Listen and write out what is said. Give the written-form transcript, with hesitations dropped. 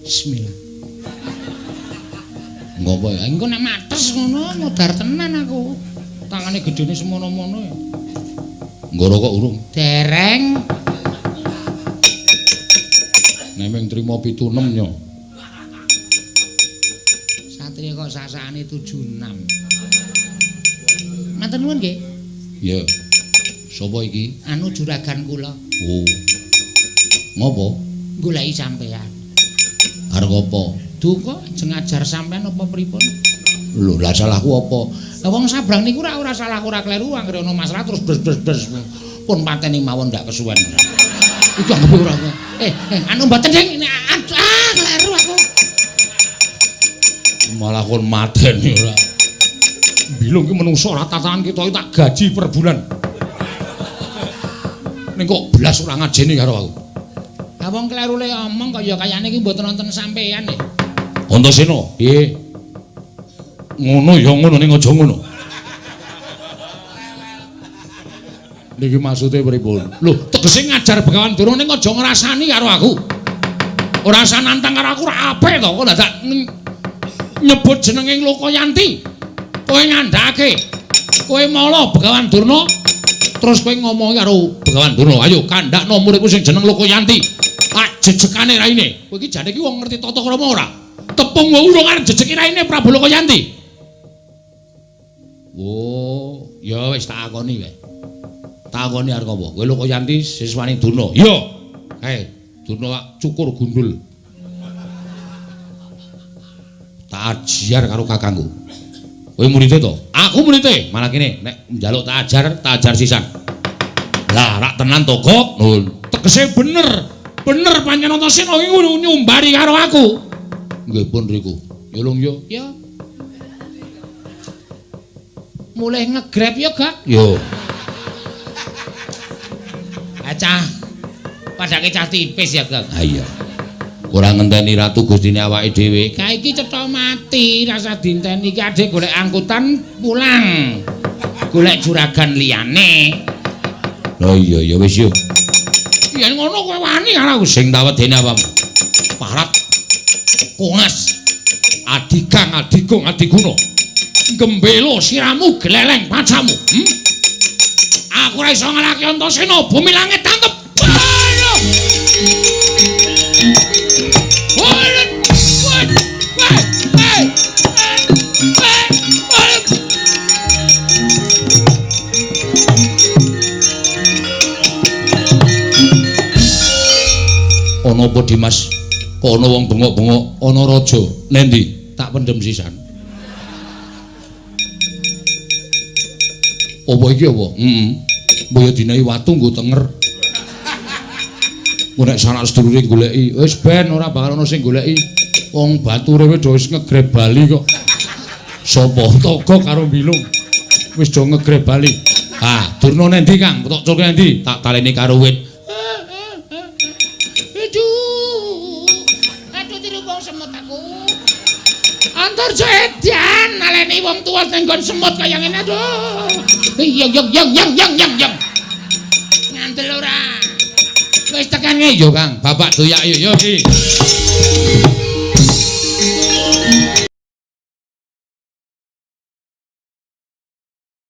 Bismillah. Ngopo ya? Engko nek mates ngono modar tenan aku. Tangane gedene semono-mono ya. Nggoro kok urung. Dereng. Nemeng trimo 76 nyo. Satria kok sasane 76. Matur nuwun nggih. Ya. Sapa iki? Anu juragan kula. Oh. Ngopo? Goleki sampean. Arep apa? Duka jeng ajar sampean apa pripun? Lho, lah salahku apa? Lah wong sabrang niku ora salahku ora kleru anggere ana masalah terus bres pun pateni mawon ndak kesuwen. Iku anggap ora. Anu mboten sing kleru aku. Malah kon mateni ora. Bilung ki menungso ora tatanan kita tak gaji per bulan. Ning kok blas ora ngajeni karo aku. Lah wong kleru le omong kaya kayane iki mboten wonten sampean e. Antasena, piye? Ngono ya ngono ning aja ngono. Niki maksude pripun? Lho, tegese ngajar Begawan Durna ning aja ngrasani karo aku. Ora usah nantang karo aku ora apik to, kok dadak nyebut jenenge Lokayanti. Kowe ngandhake. Kowe mala Begawan Durna terus kowe ngomongi karo Begawan Durna. Ayo kandhakno muridku sing jeneng Lokayanti. Ah jejekane raine. Kowe iki jane iki wong ngerti tata krama ora? Tepung wae urung arep jejeki raine Prabu Lokayanti. Oh, ya wis tak akoni wae. Takoni arep apa? Kowe Lokayanti siswane Durna. Iya. Durna cukur gundul. Tak ajar karo kakangku. Kowe muridé to? Aku muridé. Malah kene nek njaluk tak ajar sisan. Lah rak tenan to kok. Nun, tegese bener. Bener pancen Antasena iki nyumbari karo aku. Nggih pun riku. Yolong yo. Ya. Mulai ngegrab ya, Gak? Yo. Acah. Padake cah tipis ya, Gak. Ha iya. Ora ngenteni ratu gustine awake dhewe. Ka iki cetha mati, rasa dinteni iki adek golek angkutan pulang. Golek juragan liyane. Lah iya ya wis yo. Yen ngono kowe wani karo sing tawedene apa? Parat. Kongas. Adikang, Adigung, Adiguna. Gembelo siramu gleleng pacamu. Aku ora iso ngalahke Antasena, bumi langit tangkep. Ana apa Dimas? Kok ana wong bengok-bengok, ana raja. Nendi? Tak pendem sisan. Apa iki apa? Mbaya dinahi watu nggo tenger. Ku nek sanak sedulure goleki, wis ben ora bakal ana sing goleki. Wong bature wis wis ngegreb bali kok. Sapa Togo karo Bilung? Wis do ngegreb bali. Ah, Durna nendi, Kang? Tok culke nendi? Tak taleni karo wit. Aduh dirubung semut aku. Antar Edan naleni wong tuwa ning nggon semut kaya ngene aduh. Yang. Ngandel ora. Wis tekan yo, Kang. Bapak doyak yo iki.